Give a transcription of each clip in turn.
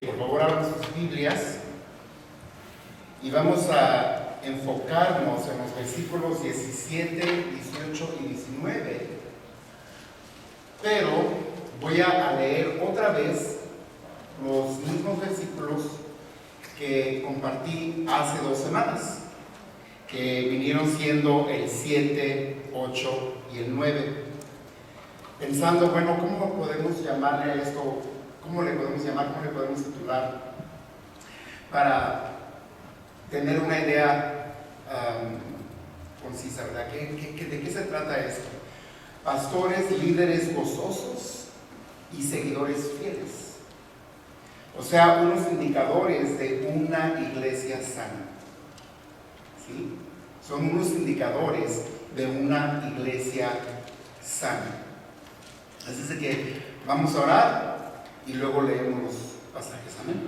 Por favor, abran sus Biblias y vamos a enfocarnos en los versículos 17, 18 y 19. Pero voy a leer otra vez los mismos versículos que compartí hace 2 semanas, que vinieron siendo el 7, 8 y el 9. Pensando, bueno, ¿cómo podemos llamarle a esto? ¿Cómo le podemos llamar? ¿Cómo le podemos titular? Para tener una idea concisa, ¿verdad? ¿De qué se trata esto? Pastores, líderes gozosos y seguidores fieles. O sea, unos indicadores de una iglesia sana. ¿Sí? Son unos indicadores de una iglesia sana. Así es que vamos a orar y luego leemos los pasajes. Amén.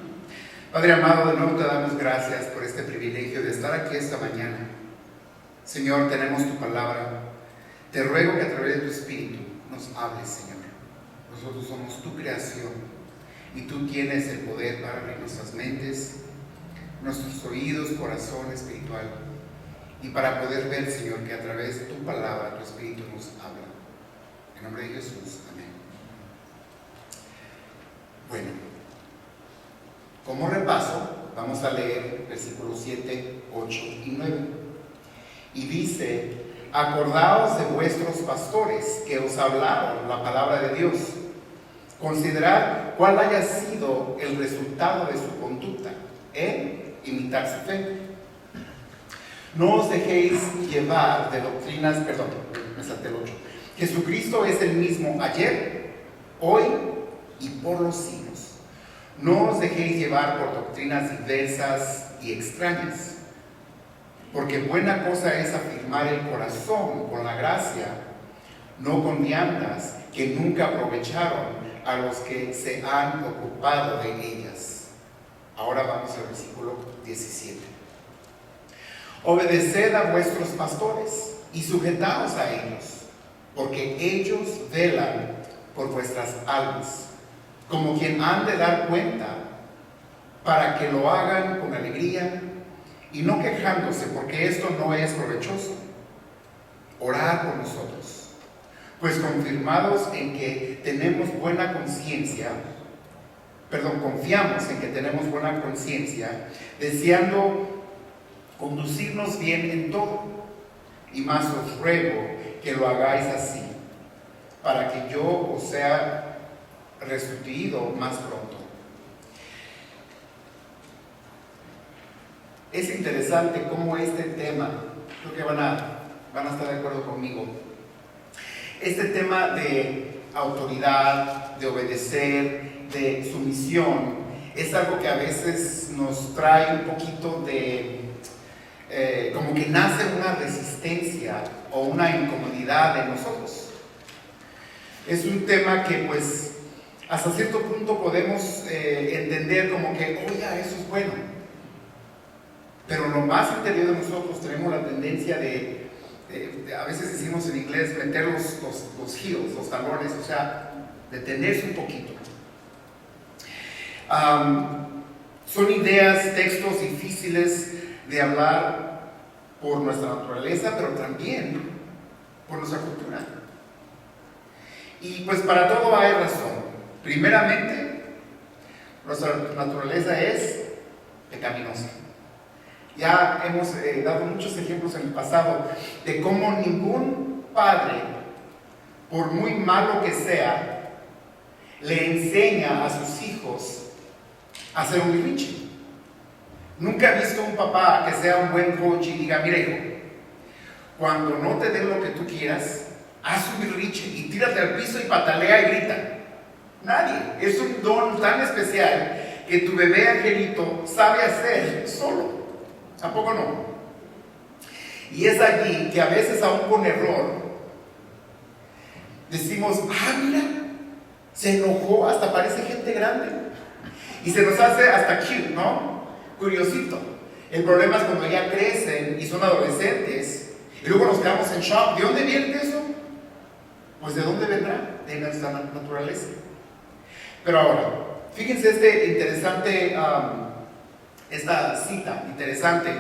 Padre amado, de nuevo te damos gracias por este privilegio de estar aquí esta mañana. Señor, tenemos tu palabra. Te ruego que a través de tu Espíritu nos hables, Señor. Nosotros somos tu creación y tú tienes el poder para abrir nuestras mentes, nuestros oídos, corazón espiritual, y para poder ver, Señor, que a través de tu palabra, tu Espíritu nos habla. En nombre de Jesús, amén. Bueno, como repaso, vamos a leer versículos 7, 8 y 9. Y dice: acordaos de vuestros pastores que os hablaron la palabra de Dios. Considerad cuál haya sido el resultado de su conducta en imitar su fe. No os dejéis llevar de doctrinas, me salté el 8. Jesucristo es el mismo ayer, hoy y por los siglos. No os dejéis llevar por doctrinas diversas y extrañas, porque buena cosa es afirmar el corazón con la gracia, no con viandas que nunca aprovecharon a los que se han ocupado de ellas. Ahora vamos al versículo 17. Obedeced a vuestros pastores y sujetaos a ellos, porque ellos velan por vuestras almas, como quien han de dar cuenta, para que lo hagan con alegría y no quejándose, porque esto no es provechoso. Orad por nosotros, pues confiamos en que tenemos buena conciencia, deseando conducirnos bien en todo, y más os ruego que lo hagáis así, para que yo os sea restituido más pronto. Es interesante cómo este tema, creo que van a estar de acuerdo conmigo, este tema de autoridad, de obedecer, de sumisión, es algo que a veces nos trae un poquito de como que nace una resistencia o una incomodidad en nosotros. Es un tema que pues hasta cierto punto podemos entender como que, oiga, eso es bueno, pero lo más interior de nosotros tenemos la tendencia de a veces decimos en inglés, meter los heels, los talones, o sea, detenerse un poquito. Son ideas, textos difíciles de hablar por nuestra naturaleza, pero también por nuestra cultura. Y pues para todo hay razón. Primeramente, nuestra naturaleza es pecaminosa. Ya hemos dado muchos ejemplos en el pasado de cómo ningún padre, por muy malo que sea, le enseña a sus hijos a hacer un berrinche. Nunca he visto un papá que sea un buen coach y diga: mira, hijo, cuando no te den lo que tú quieras, haz un berrinche y tírate al piso y patalea y grita. Nadie. Es un don tan especial que tu bebé angelito sabe hacer solo. ¿Tampoco no? Y es allí que a veces, aún con error, decimos: mira, se enojó, hasta parece gente grande. Y se nos hace hasta cute, ¿no? Curiosito. El problema es cuando ya crecen y son adolescentes y luego nos quedamos en shock. ¿De dónde viene eso? Pues ¿de dónde vendrá? De nuestra naturaleza. Pero ahora, Fíjense esta cita interesante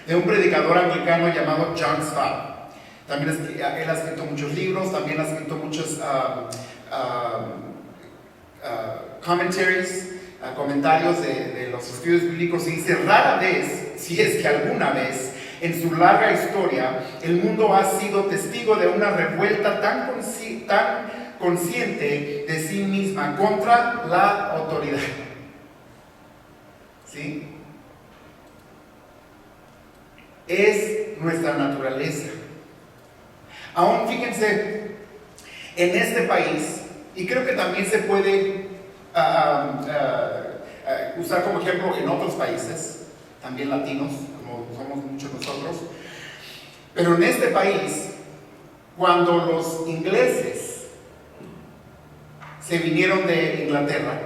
de un predicador anglicano llamado John Stott. También él ha escrito muchos libros, también ha escrito muchos comentarios de los estudios bíblicos, y dice: rara vez, si es que alguna vez, en su larga historia, el mundo ha sido testigo de una revuelta tan consciente de sí misma contra la autoridad. ¿Sí? Es nuestra naturaleza. Aún fíjense, en este país, y creo que también se puede usar como ejemplo en otros países, también latinos, como somos muchos nosotros, pero en este país, cuando los ingleses se vinieron de Inglaterra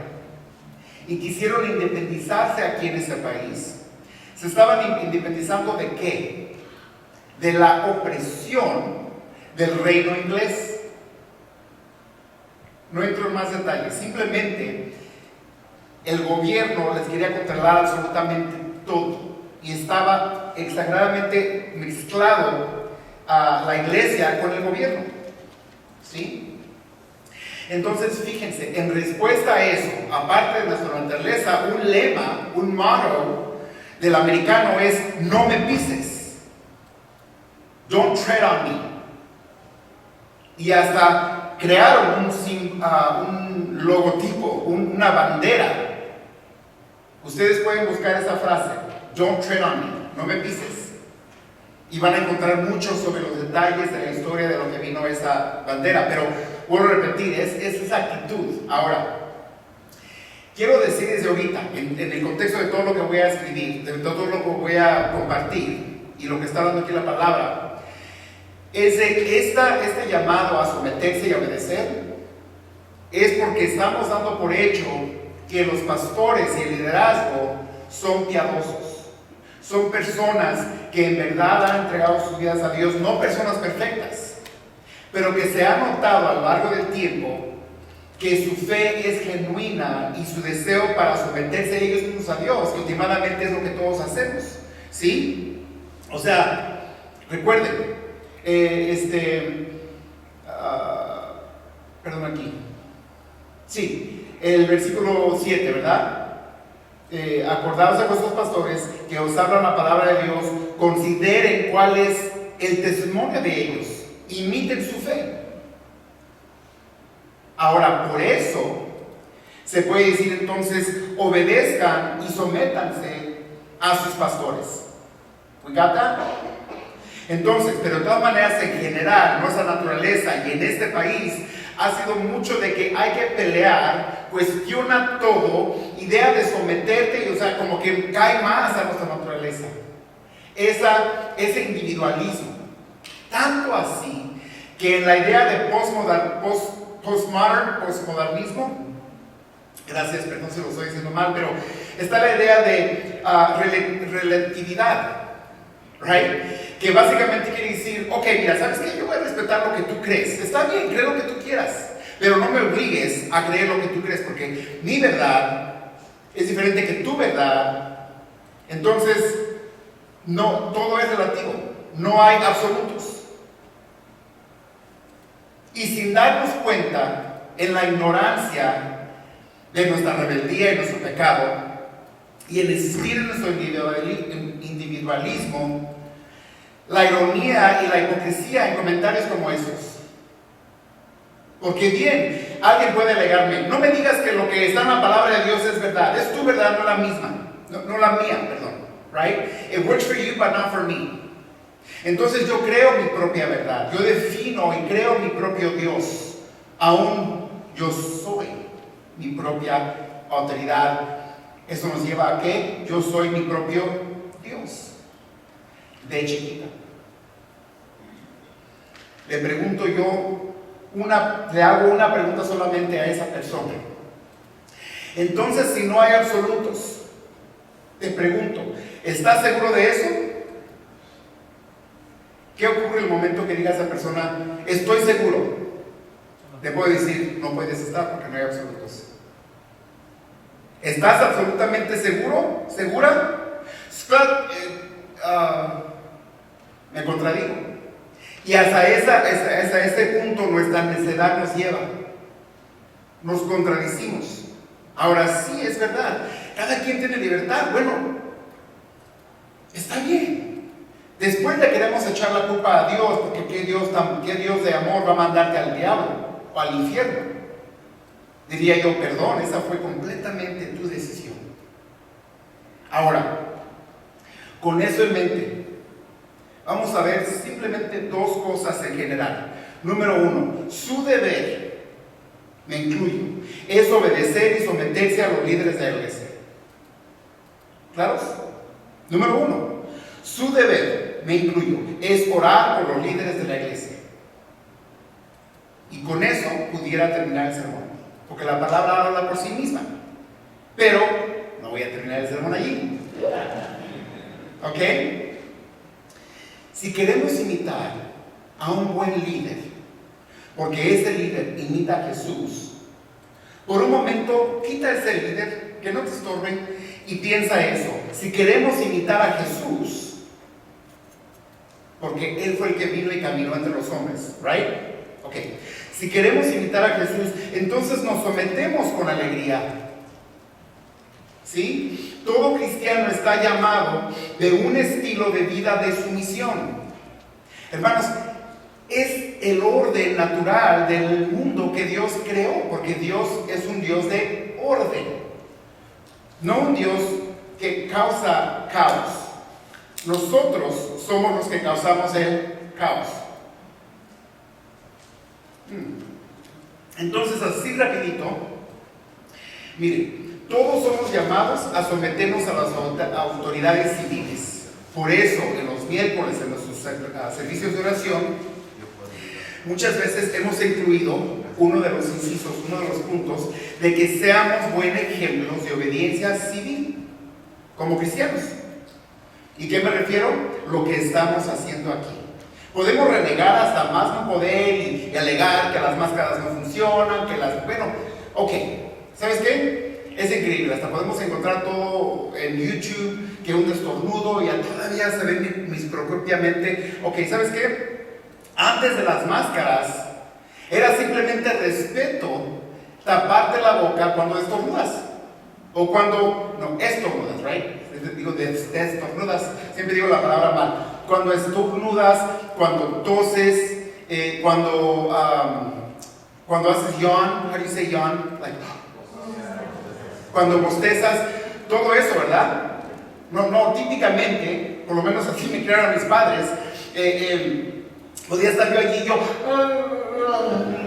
y quisieron independizarse aquí en ese país, se estaban independizando ¿de qué? De la opresión del reino inglés. No entro en más detalles, simplemente el gobierno les quería controlar absolutamente todo y estaba exageradamente mezclado a la iglesia con el gobierno. ¿Sí? Entonces, fíjense, en respuesta a eso, aparte de nuestra naturaleza, un lema, un motto del americano es: no me pises, don't tread on me. Y hasta crearon un logotipo, una bandera. Ustedes pueden buscar esa frase: don't tread on me, no me pises, y van a encontrar mucho sobre los detalles de la historia de lo que vino esa bandera. Pero vuelvo a repetir, es esa actitud. Ahora, quiero decir desde ahorita, en el contexto de todo lo que voy a escribir, de todo lo que voy a compartir y lo que está hablando aquí la palabra, es de este llamado a someterse y obedecer, es porque estamos dando por hecho que los pastores y el liderazgo son piadosos, son personas que en verdad han entregado sus vidas a Dios, no personas perfectas, pero que se ha notado a lo largo del tiempo que su fe es genuina y su deseo para someterse ellos mismos a Dios, que últimamente es lo que todos hacemos. ¿Sí? O sea, recuerden, perdón, aquí. Sí, el versículo 7, ¿verdad? Acordaos a vuestros pastores que os hablan la palabra de Dios, consideren cuál es el testimonio de ellos, imiten su fe. Ahora, por eso se puede decir entonces: obedezcan y sométanse a sus pastores. ¿We got that? Entonces, pero de todas maneras, en general, nuestra naturaleza y en este país ha sido mucho de que hay que pelear, cuestiona todo, idea de someterte, y, o sea, como que cae más a nuestra naturaleza. Ese individualismo. Tanto así que en la idea de postmodernismo, gracias, perdón si lo estoy diciendo mal, pero está la idea de relatividad, right? Que básicamente quiere decir: ok, mira, ¿sabes qué? Yo voy a respetar lo que tú crees. Está bien, cree lo que tú quieras, pero no me obligues a creer lo que tú crees, porque mi verdad es diferente que tu verdad. Entonces, no, todo es relativo, no hay absolutos. Y sin darnos cuenta, en la ignorancia de nuestra rebeldía y nuestro pecado, y en insistir en nuestro individualismo, la ironía y la hipocresía en comentarios como esos. Porque bien, alguien puede alegarme: no me digas que lo que está en la palabra de Dios es verdad, es tu verdad, no la misma, no la mía, perdón, right? It works for you but not for me. Entonces yo creo mi propia verdad, yo defino y creo mi propio Dios, aún yo soy mi propia autoridad. Eso nos lleva a que yo soy mi propio Dios. De chiquita. Le pregunto yo, le hago una pregunta solamente a esa persona. Entonces, si no hay absolutos, te pregunto: ¿estás seguro de eso? ¿Qué ocurre en el momento que diga a esa persona: estoy seguro? Te puedo decir: no puedes estar porque no hay absolutos. ¿Estás absolutamente seguro? ¿Segura? Scott, me contradigo. Y hasta ese punto nuestra necedad nos lleva. Nos contradicimos. Ahora sí es verdad. Cada quien tiene libertad. Bueno, está bien. Después le queremos echar la culpa a Dios, porque ¿qué Dios de amor va a mandarte al diablo o al infierno? Diría yo, perdón, esa fue completamente tu decisión. Ahora, con eso en mente, vamos a ver simplemente dos cosas en general. Número uno, su deber, me incluyo, es obedecer y someterse a los líderes de la iglesia. ¿Claros? Número uno, su deber, me incluyo, es orar por los líderes de la iglesia. Y con eso pudiera terminar el sermón, porque la palabra habla por sí misma. Pero no voy a terminar el sermón allí. ¿Ok? Si queremos imitar a un buen líder, porque ese líder imita a Jesús, por un momento quita ese líder, que no te estorbe, y piensa eso. Si queremos imitar a Jesús, porque Él fue el que vino y caminó entre los hombres, ¿right? Ok. Si queremos imitar a Jesús, entonces nos sometemos con alegría. ¿Sí? Todo cristiano está llamado de un estilo de vida de sumisión. Hermanos, es el orden natural del mundo que Dios creó, porque Dios es un Dios de orden, no un Dios que causa caos. Nosotros somos los que causamos el caos. Entonces, así rapidito, miren, todos somos llamados a someternos a las autoridades civiles. Por eso, en los miércoles, en nuestros servicios de oración, muchas veces hemos incluido uno de los incisos, uno de los puntos, de que seamos buenos ejemplos de obediencia civil, como cristianos. ¿Y qué me refiero? Lo que estamos haciendo aquí. Podemos renegar hasta más no poder y alegar que las máscaras no funcionan, que las... Bueno, ok, ¿sabes qué? Es increíble, hasta podemos encontrar todo en YouTube, que un estornudo y todavía se ven microscópicamente. Ok, ¿sabes qué? Antes de las máscaras, era simplemente respeto taparte la boca cuando estornudas. O cuando, no, estornudas, right? Digo, estornudas, siempre digo la palabra mal. Cuando estornudas, cuando toses, cuando haces yawn, how do you say yawn? Like, cuando bostezas, todo eso, ¿verdad? No, típicamente, por lo menos así me criaron mis padres, podía estar yo allí y yo,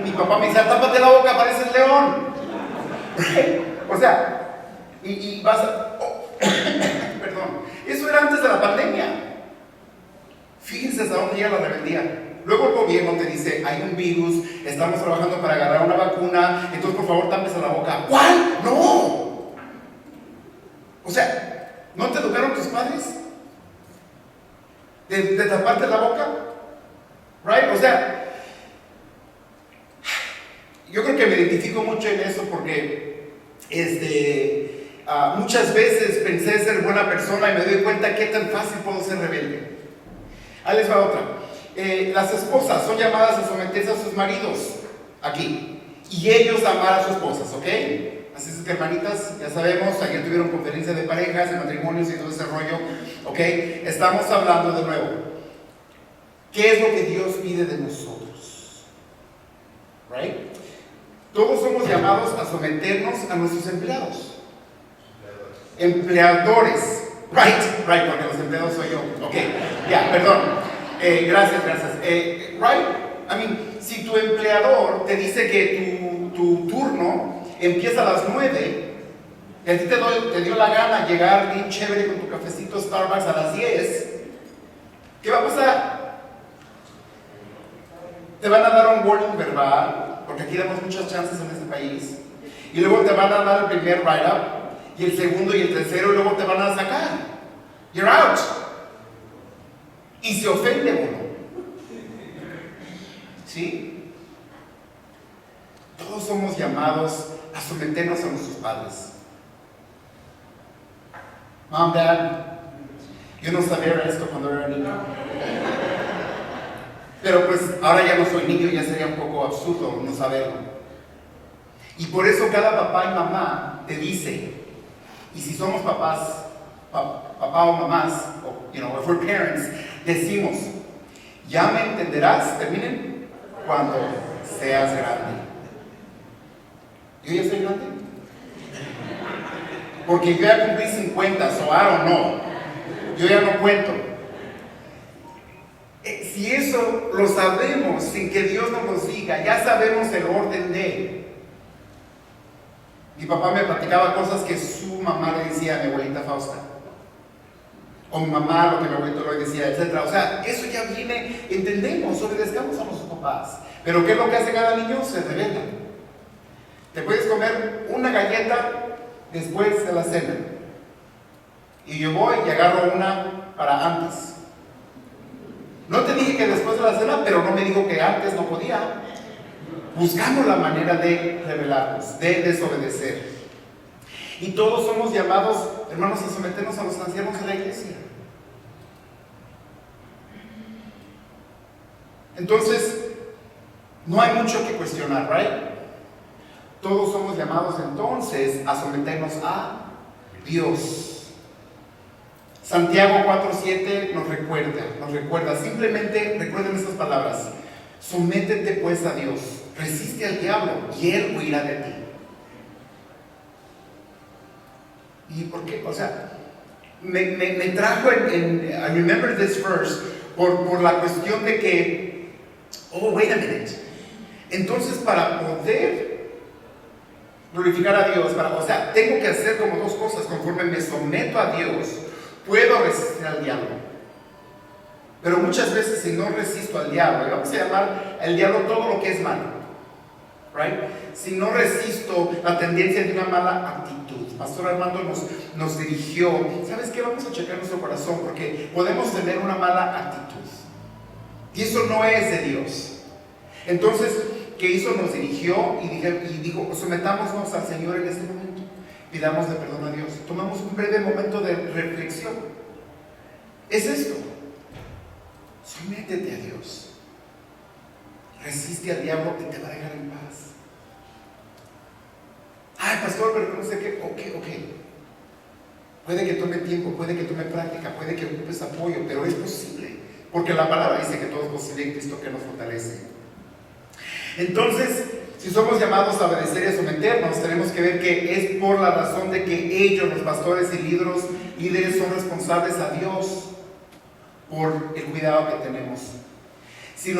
mi papá me decía, tápate la boca, pareces león. O sea, y vas a, perdón, eso era antes de la pandemia. Fíjense hasta dónde llega la rebeldía. Luego el gobierno te dice, hay un virus, estamos trabajando para agarrar una vacuna, entonces por favor tápese la boca. ¿Cuál? ¡No! O sea, ¿no te educaron tus padres? ¿De taparte la boca? ¿Right? O sea, yo creo que me identifico mucho en eso porque muchas veces pensé ser buena persona y me doy cuenta qué tan fácil puedo ser rebelde. Ahí les va otra. Las esposas son llamadas a someterse a sus maridos aquí y ellos amar a sus esposas, ¿ok? Así es que, hermanitas, ya sabemos, ayer tuvieron conferencia de parejas, de matrimonios y todo ese rollo, ¿ok? Estamos hablando de nuevo. ¿Qué es lo que Dios pide de nosotros? ¿Right? Todos somos llamados a someternos a nuestros empleados. Empleadores. Right, porque los empleados soy yo. Ok, ya, perdón. Gracias. Right? I mean, si tu empleador te dice que tu turno empieza a las 9 y a ti te dio la gana llegar bien chévere con tu cafecito Starbucks a las 10, ¿qué va a pasar? Te van a dar un warning verbal, porque aquí damos muchas chances en este país, y luego te van a dar el primer write-up, y el segundo y el tercero, y luego te van a sacar. You're out. Y se ofende uno. ¿Sí? Todos somos llamados a someternos a nuestros padres. Mom, Dad, yo no sabía esto cuando era niño. Pero pues ahora ya no soy niño, ya sería un poco absurdo no saberlo. Y por eso cada papá y mamá te dice, y si somos papás, papá o mamás, o if we're parents, decimos, ya me entenderás, terminen, cuando seas grande. ¿Yo ya soy grande? Porque yo ya cumplí 50, so I don't know. Yo ya no cuento. Si eso lo sabemos sin que Dios nos lo diga, ya sabemos el orden de. Mi papá me platicaba cosas que su mamá le decía a mi abuelita Fausta. O mi mamá, lo que mi abuelito le decía, etc. O sea, eso ya viene, entendemos, obedezcamos a nuestros papás. Pero ¿qué es lo que hace cada niño? Se revela. Te puedes comer una galleta después de la cena. Y yo voy y agarro una para antes. No te dije que después de la cena, pero no me dijo que antes no podía. Buscamos la manera de rebelarnos, de desobedecer. Y todos somos llamados, hermanos, a someternos a los ancianos de la iglesia. Entonces, no hay mucho que cuestionar, ¿right? Todos somos llamados entonces a someternos a Dios. Santiago 4:7 nos recuerda, simplemente recuerden estas palabras: sométete pues a Dios, resiste al diablo y él huirá de ti. ¿Y por qué? O sea, me trajo I remember this verse por la cuestión de que, wait a minute. Entonces, para poder glorificar a Dios, tengo que hacer como dos cosas. Conforme me someto a Dios, puedo resistir al diablo. Pero muchas veces, si no resisto al diablo, y vamos a llamar al diablo todo lo que es malo, right? Si no resisto la tendencia de una mala actitud. Pastor Armando nos dirigió, ¿sabes qué? Vamos a checar nuestro corazón, porque podemos tener una mala actitud y eso no es de Dios. Entonces, ¿qué hizo? Nos dirigió y dijo, sometámonos al Señor en este momento, pidámosle perdón a Dios, tomamos un breve momento de reflexión. Es esto: sométete a Dios, resiste al diablo y te va a dejar en paz. Ay, pastor, pero no sé qué. Ok. Puede que tome tiempo, puede que tome práctica, puede que ocupes apoyo, pero es posible, porque la palabra dice que todo es posible en Cristo que nos fortalece. Entonces, si somos llamados a obedecer y a someternos, tenemos que ver que es por la razón de que ellos, los pastores y líderes, son responsables a Dios por el cuidado que tenemos. Si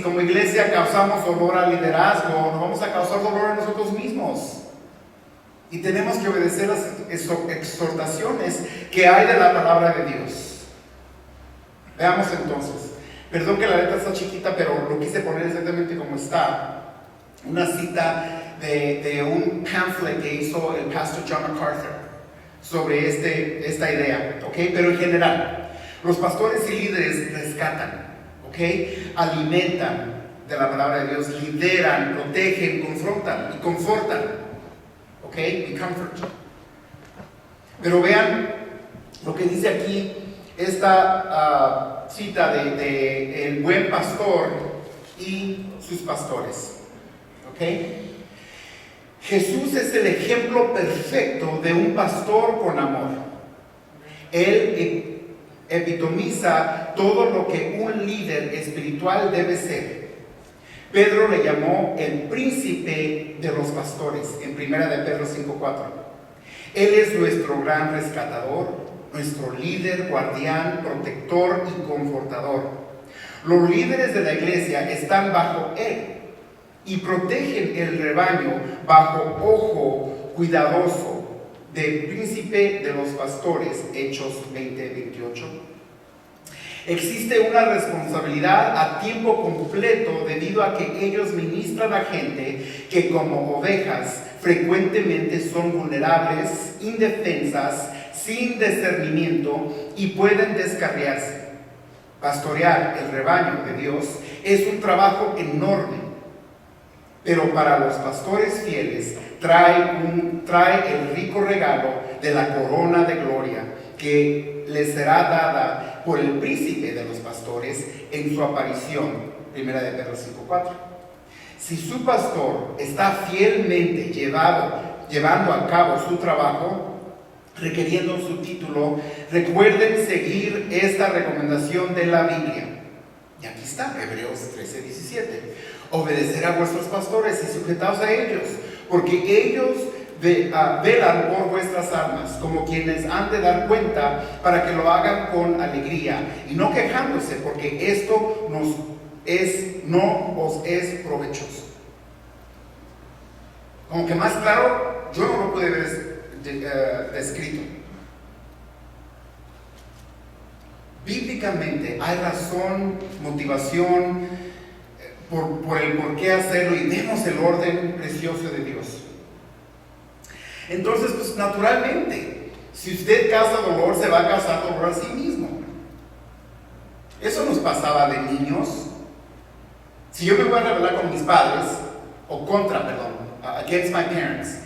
como iglesia causamos dolor al liderazgo, nos vamos a causar dolor a nosotros mismos. Y tenemos que obedecer las exhortaciones que hay de la palabra de Dios. Veamos entonces. Perdón que la letra está chiquita, pero lo quise poner exactamente como está. Una cita de un pamphlet que hizo el pastor John MacArthur sobre esta idea, ¿ok? Pero en general, los pastores y líderes rescatan, ¿ok? Alimentan de la palabra de Dios, lideran, protegen, confrontan y confortan, ¿ok? Y comfort. Pero vean lo que dice aquí esta cita de el buen pastor y sus pastores, ¿ok? Jesús es el ejemplo perfecto de un pastor con amor. Él epitomiza todo lo que un líder espiritual debe ser. Pedro le llamó el príncipe de los pastores en 1 de Pedro 5:4. Él es nuestro gran rescatador, nuestro líder, guardián, protector y confortador. Los líderes de la iglesia están bajo él y protegen el rebaño bajo ojo cuidadoso del príncipe de los pastores. Hechos 20:28. Existe una responsabilidad a tiempo completo debido a que ellos ministran a gente que, como ovejas, frecuentemente son vulnerables, indefensas, sin discernimiento y pueden descarriarse. Pastorear el rebaño de Dios es un trabajo enorme. pero para los pastores fieles trae el rico regalo de la corona de gloria que les será dada por el príncipe de los pastores en su aparición. Primera de Pedro 5:4. Si su pastor está fielmente llevando a cabo su trabajo, requiriendo su título, recuerden seguir esta recomendación de la Biblia. Y aquí está, Hebreos 13:17. Obedecer a vuestros pastores y sujetaos a ellos, porque ellos velan por vuestras almas, como quienes han de dar cuenta, para que lo hagan con alegría y no quejándose, porque esto no os es provechoso. Como que más claro, yo no lo pude ver descrito. Bíblicamente hay razón, motivación por el por qué hacerlo, y vemos el orden precioso de Dios. Entonces, pues naturalmente, si usted causa dolor, se va a causar dolor a sí mismo. Eso nos pasaba de niños. Si yo me voy a rebelar con mis padres, against my parents,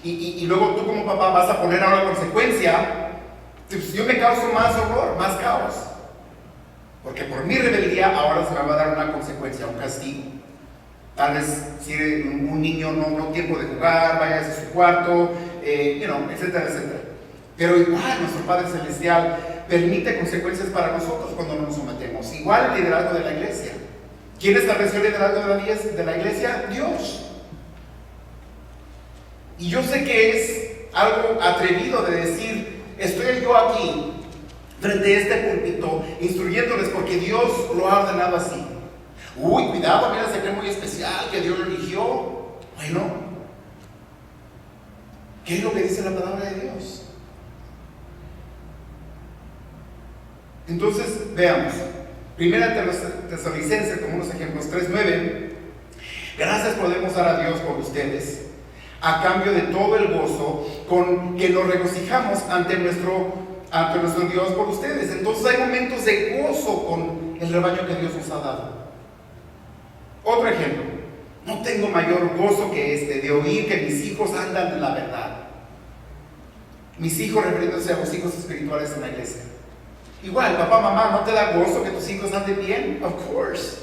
y luego tú como papá vas a poner ahora consecuencia, pues yo me causo más dolor, más caos. Porque por mi rebeldía ahora se me va a dar una consecuencia, un castigo. Tal vez si un niño no tiempo de jugar, vaya a su cuarto, etcétera, etcétera. Pero igual nuestro Padre Celestial permite consecuencias para nosotros cuando no nos sometemos. Igual el liderazgo de la iglesia. ¿Quién estableció el liderazgo de la iglesia? Dios. Y yo sé que es algo atrevido de decir, estoy yo aquí frente a este púlpito instruyéndoles porque Dios lo ha ordenado así. Uy, cuidado, mira, se cree muy especial que Dios lo eligió. Bueno, ¿qué es lo que dice la palabra de Dios? Entonces, veamos. Primera Tesalonicenses, como unos ejemplos, 3:9. Gracias podemos dar a Dios por ustedes, a cambio de todo el gozo con que nos regocijamos ante nuestro Dios por ustedes. Entonces hay momentos de gozo con el rebaño que Dios nos ha dado. Otro ejemplo, no tengo mayor gozo que este, de oír que mis hijos andan en la verdad. Mis hijos, refiriéndose a los hijos espirituales en la iglesia. Igual, papá, mamá, ¿no te da gozo que tus hijos anden bien? Of course.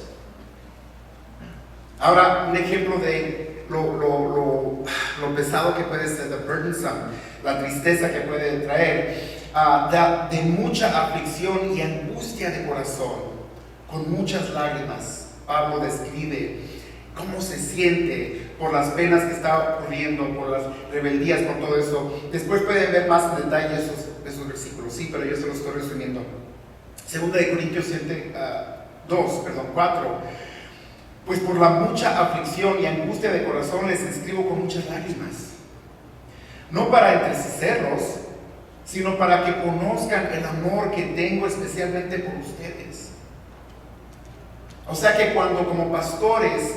Ahora, un ejemplo de lo pesado que puede ser, the burdensome, la tristeza que puede traer, de mucha aflicción y angustia de corazón, con muchas lágrimas. Pablo describe cómo se siente por las penas que está ocurriendo, por las rebeldías, por todo eso. Después pueden ver más en detalle esos versículos, sí, pero yo se los estoy resumiendo. Segunda de Corintios 4. Pues por la mucha aflicción y angustia de corazón les escribo con muchas lágrimas, no para entristecerlos, sino para que conozcan el amor que tengo especialmente por ustedes. O sea que cuando como pastores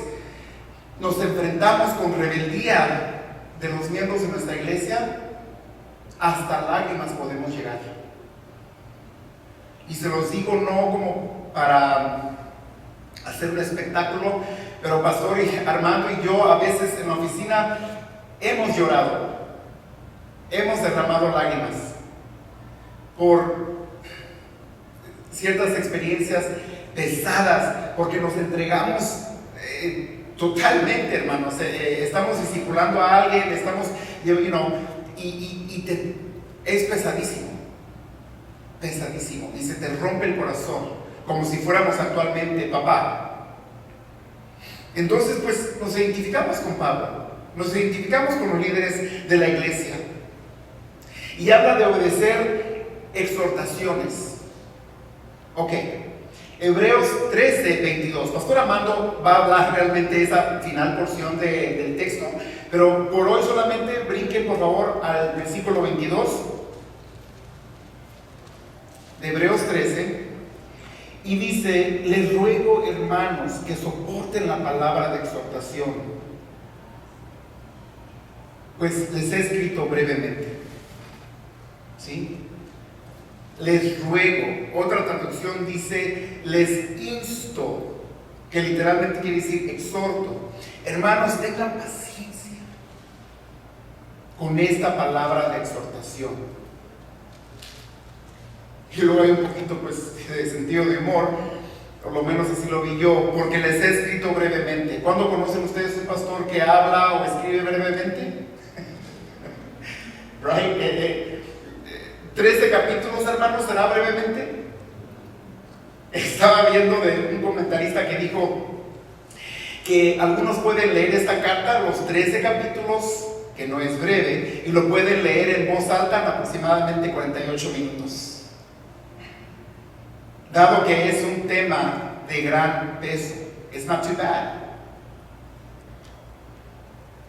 nos enfrentamos con rebeldía de los miembros de nuestra iglesia, hasta lágrimas podemos llegar. Y se los digo no como para hacer un espectáculo, pero Pastor Armando y yo a veces en la oficina hemos llorado, hemos derramado lágrimas por ciertas experiencias pesadas, porque nos entregamos totalmente, hermanos. Estamos discipulando a alguien, es pesadísimo, y se te rompe el corazón, como si fuéramos actualmente papá. Entonces, pues, nos identificamos con Pablo, nos identificamos con los líderes de la iglesia, y habla de obedecer exhortaciones. Ok. Hebreos 13:22. Pastor Armando va a hablar realmente de esa final porción del texto, pero por hoy solamente brinquen por favor al versículo 22 de Hebreos 13, y dice: les ruego, hermanos, que soporten la palabra de exhortación, pues les he escrito brevemente. ¿Sí? Les ruego. Otra traducción dice: les insto que literalmente quiere decir exhorto. Hermanos, tengan paciencia con esta palabra de exhortación. Y luego hay un poquito pues de sentido de humor, por lo menos así lo vi yo, porque les he escrito brevemente. ¿Cuándo conocen ustedes un pastor que habla o escribe brevemente? Right? 13 capítulos, hermanos, ¿será brevemente? Estaba viendo de un comentarista que dijo que algunos pueden leer esta carta, los 13 capítulos, que no es breve, y lo pueden leer en voz alta en aproximadamente 48 minutos. Dado que es un tema de gran peso, it's not too bad.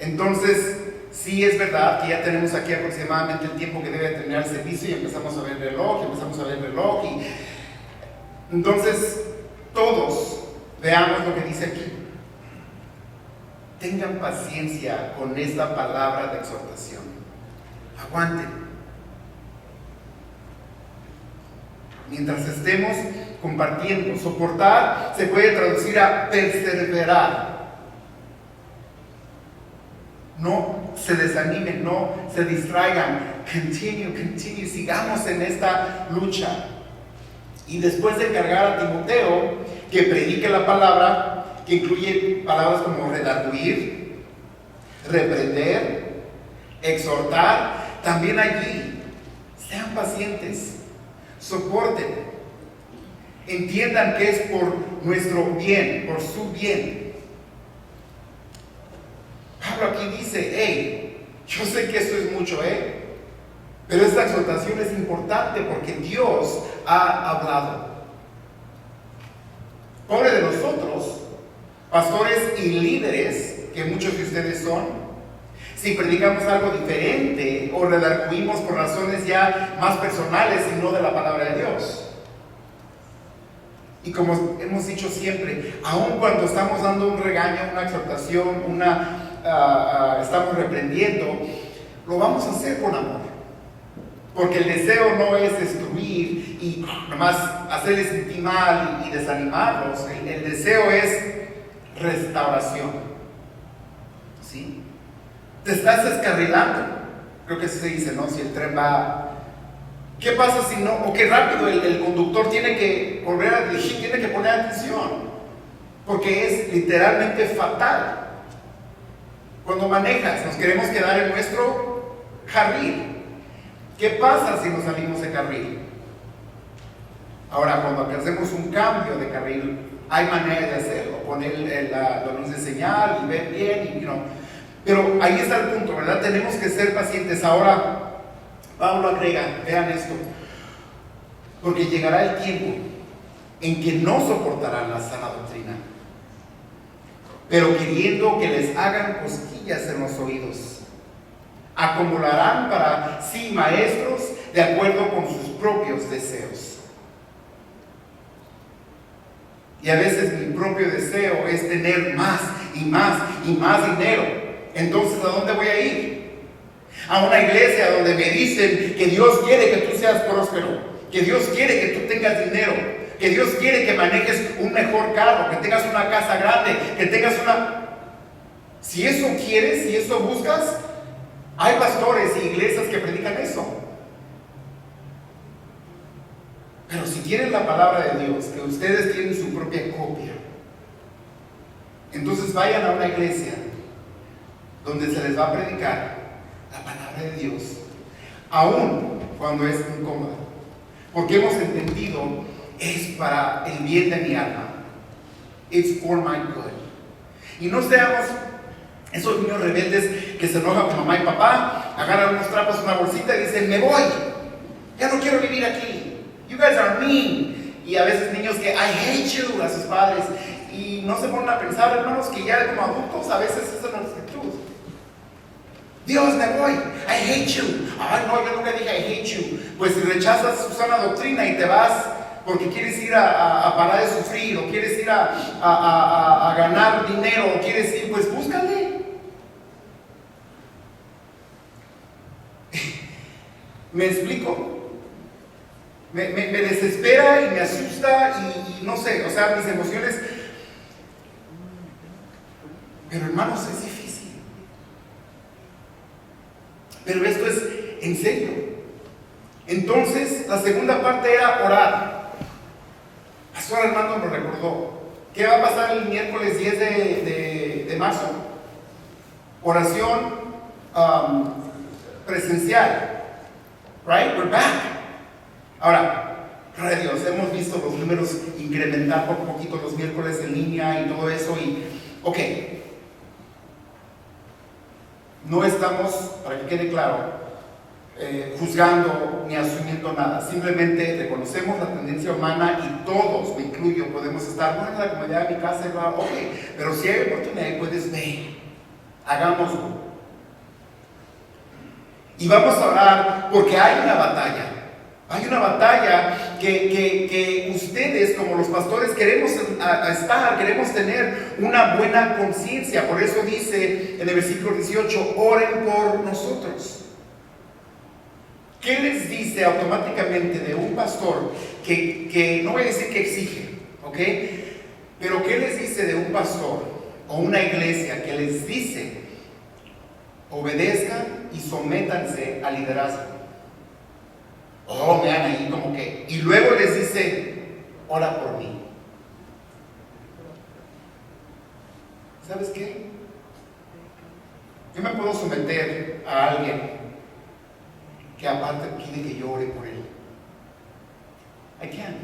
Entonces, sí es verdad que ya tenemos aquí aproximadamente el tiempo que debe terminar el servicio y empezamos a ver el reloj, y entonces todos veamos lo que dice aquí. Tengan paciencia con esta palabra de exhortación. Aguanten. Mientras estemos compartiendo, soportar se puede traducir a perseverar. No se desanimen, no se distraigan. Continue, sigamos en esta lucha. Y después de encargar a Timoteo que predique la palabra, que incluye palabras como redarguir, reprender, exhortar, también allí sean pacientes, soporten, entiendan que es por nuestro bien, por su bien. Pablo aquí dice, hey, yo sé que esto es mucho, pero esta exhortación es importante porque Dios ha hablado. Pobre de nosotros, pastores y líderes, que muchos de ustedes son, si predicamos algo diferente o redarguimos por razones ya más personales y no de la palabra de Dios. Y como hemos dicho siempre, aun cuando estamos dando un regaño, una exhortación, estamos reprendiendo, lo vamos a hacer con amor. Porque el deseo no es destruir y nomás hacerles sentir mal y desanimarlos. El deseo es restauración. ¿Sí? Te estás descarrilando. Creo que así se dice, ¿no? Si el tren va... ¿Qué pasa si no? O qué rápido el conductor tiene que volver a dirigir, tiene que poner atención. Porque es literalmente fatal. Cuando manejas, nos queremos quedar en nuestro carril. ¿Qué pasa si nos salimos de carril? Ahora, cuando hacemos un cambio de carril, hay manera de hacerlo, poner la luz de señal y ver bien, pero ahí está el punto, ¿verdad? Tenemos que ser pacientes. Ahora, Pablo agrega, vean esto, porque llegará el tiempo en que no soportarán la sana doctrina, pero queriendo que les hagan cosquillas en los oídos, acumularán para sí maestros de acuerdo con sus propios deseos. Y a veces mi propio deseo es tener más y más y más dinero. Entonces, ¿a dónde voy a ir? A una iglesia donde me dicen que Dios quiere que tú seas próspero, que Dios quiere que tú tengas dinero, que Dios quiere que manejes un mejor carro, que tengas una casa grande, que tengas una... Si eso quieres, si eso buscas, hay pastores y iglesias que predican eso. Pero si quieren la palabra de Dios, que ustedes tienen su propia copia, entonces vayan a una iglesia donde se les va a predicar la palabra de Dios, aun cuando es incómoda, porque hemos entendido, es para el bien de mi alma. It's for my good. Y no seamos esos niños rebeldes que se enojan con mamá y papá, agarran unos trapos, una bolsita y dicen, me voy, ya no quiero vivir aquí, you guys are mean. Y a veces niños que I hate you a sus padres, y no se ponen a pensar, hermanos, que ya como adultos a veces esa es nuestra actitud. Dios, me voy, I hate you. Ay, no, yo nunca dije I hate you. Pues si rechazas su sana doctrina y te vas porque quieres ir a parar de sufrir, o quieres ir a ganar dinero, o quieres ir, pues búscale. ¿Me explico? Me desespera y me asusta y no sé, o sea, mis emociones Pero hermanos, es difícil. Pero esto es en serio. Entonces, la segunda parte era orar. Pastor Armando nos recordó. ¿Qué va a pasar el miércoles 10 de marzo? Oración presencial. Right? We're back. Ahora, gloria a Dios, hemos visto los números incrementar poco a poquito los miércoles en línea y todo eso. Y, ok. No estamos, para que quede claro, juzgando ni asumiendo nada. Simplemente reconocemos la tendencia humana y todos, me incluyo, podemos estar, bueno, en la comunidad de mi casa, ok, pero si hay oportunidad puedes ver, hagámoslo. Y vamos a orar porque hay una batalla. Hay una batalla que ustedes, como los pastores, queremos queremos tener una buena conciencia. Por eso dice en el versículo 18, oren por nosotros. ¿Qué les dice automáticamente de un pastor que no voy a decir que exige, ¿ok? Pero ¿qué les dice de un pastor o una iglesia que les dice obedezcan y sométanse al liderazgo? Oh, vean ahí como que, y luego les dice, ora por mí. ¿Sabes qué? Yo me puedo someter a alguien que aparte pide que yo ore por él. I can.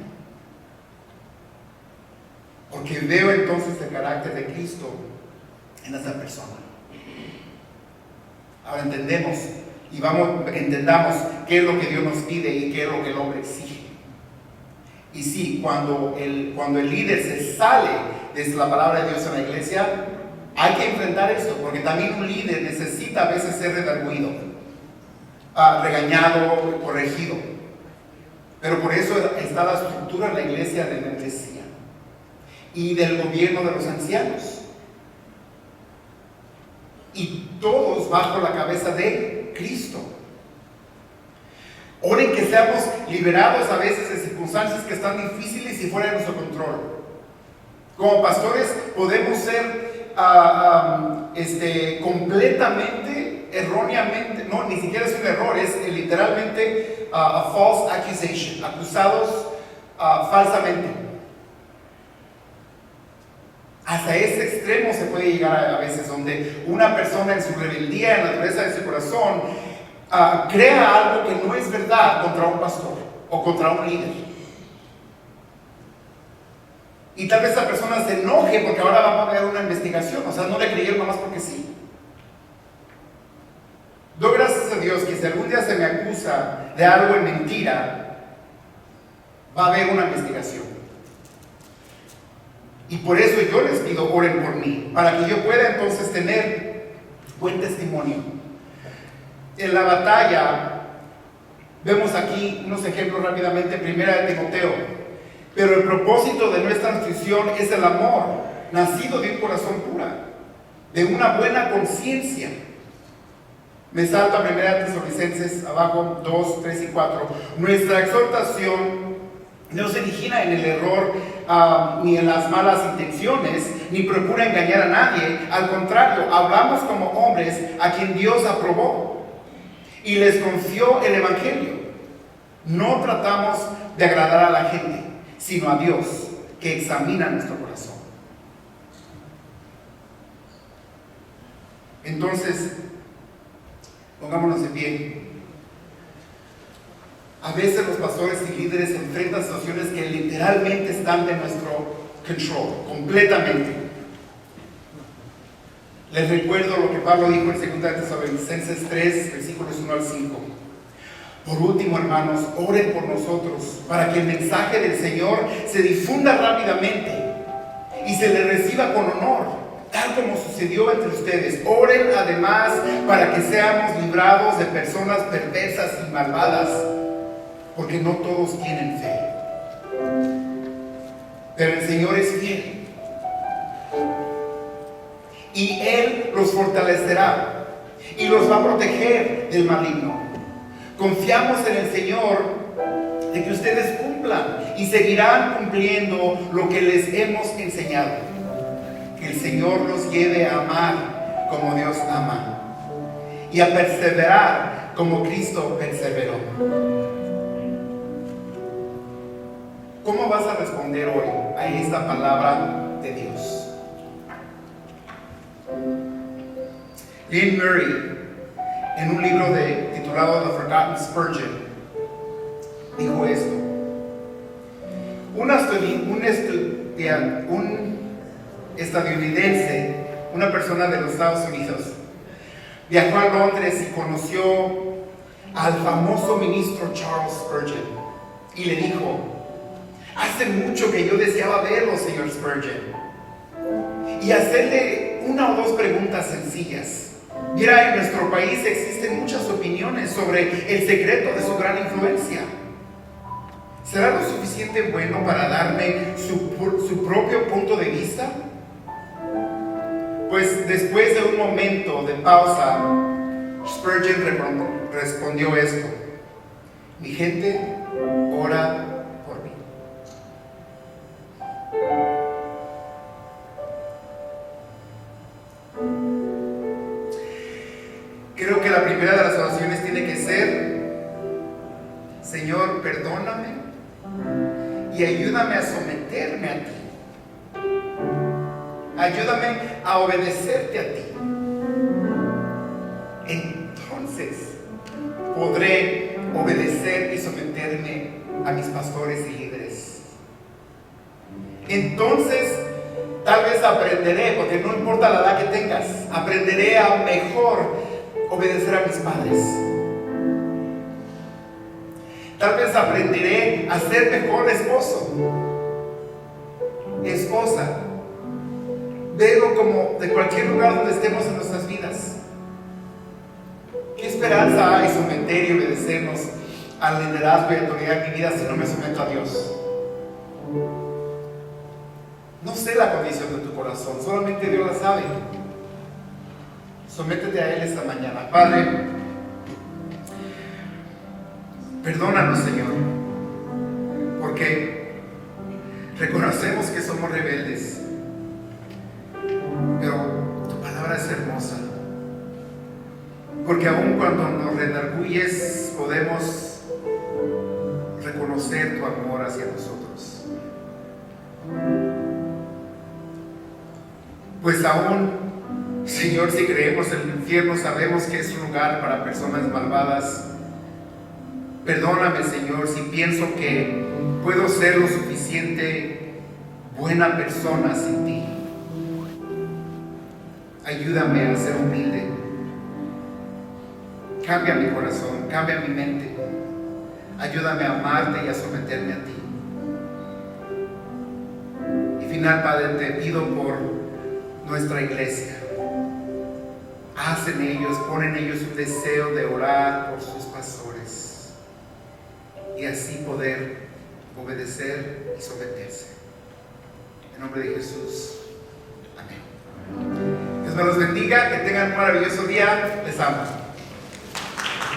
Porque veo entonces el carácter de Cristo en esa persona. Ahora entendemos y entendamos qué es lo que Dios nos pide y qué es lo que el hombre exige. Y sí, cuando el líder se sale de la palabra de Dios en la iglesia, hay que enfrentar esto, porque también un líder necesita a veces ser redarguido, regañado, corregido. Pero por eso está la estructura de la iglesia de membresía y del gobierno de los ancianos. Y todos bajo la cabeza de Cristo. Oren que seamos liberados a veces de circunstancias que están difíciles y fuera de nuestro control. Como pastores podemos ser completamente, erróneamente, no, ni siquiera es un error, es literalmente a false accusation, acusados falsamente. Hasta ese extremo se puede llegar a veces, donde una persona en su rebeldía, en la dureza de su corazón, crea algo que no es verdad contra un pastor o contra un líder. Y tal vez esa persona se enoje porque ahora va a haber una investigación, o sea, no le creyeron nomás porque sí. Doy gracias a Dios que si algún día se me acusa de algo en mentira, va a haber una investigación. Y por eso yo les pido, oren por mí, para que yo pueda entonces tener buen testimonio. En la batalla, vemos aquí unos ejemplos rápidamente, primera de Timoteo. Pero el propósito de nuestra instrucción es el amor, nacido de un corazón pura, de una buena conciencia. Me salta primera de Tesalonicenses, abajo, 2, 3 y 4. Nuestra exhortación no se origina en el error ni en las malas intenciones, ni procura engañar a nadie. Al contrario, hablamos como hombres a quien Dios aprobó y les confió el Evangelio. No tratamos de agradar a la gente, sino a Dios, que examina nuestro corazón. Entonces, pongámonos de pie. A veces los pastores y líderes enfrentan situaciones que literalmente están de nuestro control, completamente. Les recuerdo lo que Pablo dijo en 2 Tesalonicenses 3, versículos 1 al 5. Por último, hermanos, oren por nosotros para que el mensaje del Señor se difunda rápidamente y se le reciba con honor, tal como sucedió entre ustedes. Oren además para que seamos librados de personas perversas y malvadas, porque no todos tienen fe. Pero el Señor es fiel y Él los fortalecerá y los va a proteger del maligno. Confiamos en el Señor de que ustedes cumplan y seguirán cumpliendo lo que les hemos enseñado. Que el Señor los lleve a amar como Dios ama y a perseverar como Cristo perseveró. ¿Cómo vas a responder hoy a esta palabra de Dios? Lynn Murray, en un libro titulado The Forgotten Spurgeon, dijo esto: un estadounidense, una persona de los Estados Unidos, viajó a Londres y conoció al famoso ministro Charles Spurgeon y le dijo: hace mucho que yo deseaba verlo, señor Spurgeon, y hacerle una o dos preguntas sencillas. Mira, en nuestro país existen muchas opiniones sobre el secreto de su gran influencia. ¿Será lo suficiente bueno para darme su propio punto de vista? Pues después de un momento de pausa, Spurgeon respondió esto: mi gente ora por mí. Creo que la primera de las oraciones tiene que ser: Señor, perdóname y ayúdame a someterme a ti. Ayúdame a obedecerte a ti. Entonces podré obedecer y someterme a mis pastores y líderes. Entonces tal vez aprenderé, porque no importa la edad que tengas, aprenderé a mejor obedecer a mis padres. Tal vez aprenderé a ser mejor esposo, esposa. Veo como de cualquier lugar donde estemos en nuestras vidas. ¿Qué esperanza hay someter y obedecernos al liderazgo y autoridad en mi vida si no me someto a Dios? No sé la condición de tu corazón, solamente Dios la sabe. Sométete a Él esta mañana. Padre, perdónanos, Señor, porque reconocemos que somos rebeldes, pero tu palabra es hermosa, porque aun cuando nos redarguyes podemos reconocer tu amor hacia nosotros. Pues aún, Señor, si creemos en el infierno, sabemos que es un lugar para personas malvadas. Perdóname, Señor, si pienso que puedo ser lo suficiente buena persona sin ti. Ayúdame a ser humilde. Cambia mi corazón, cambia mi mente. Ayúdame a amarte y a someterme a ti. Y final, Padre, te pido por nuestra iglesia. Haz en ellos, pon en ellos un deseo de orar por sus pastores y así poder obedecer y someterse. En nombre de Jesús. Amén. Dios me los bendiga, que tengan un maravilloso día. Les amo.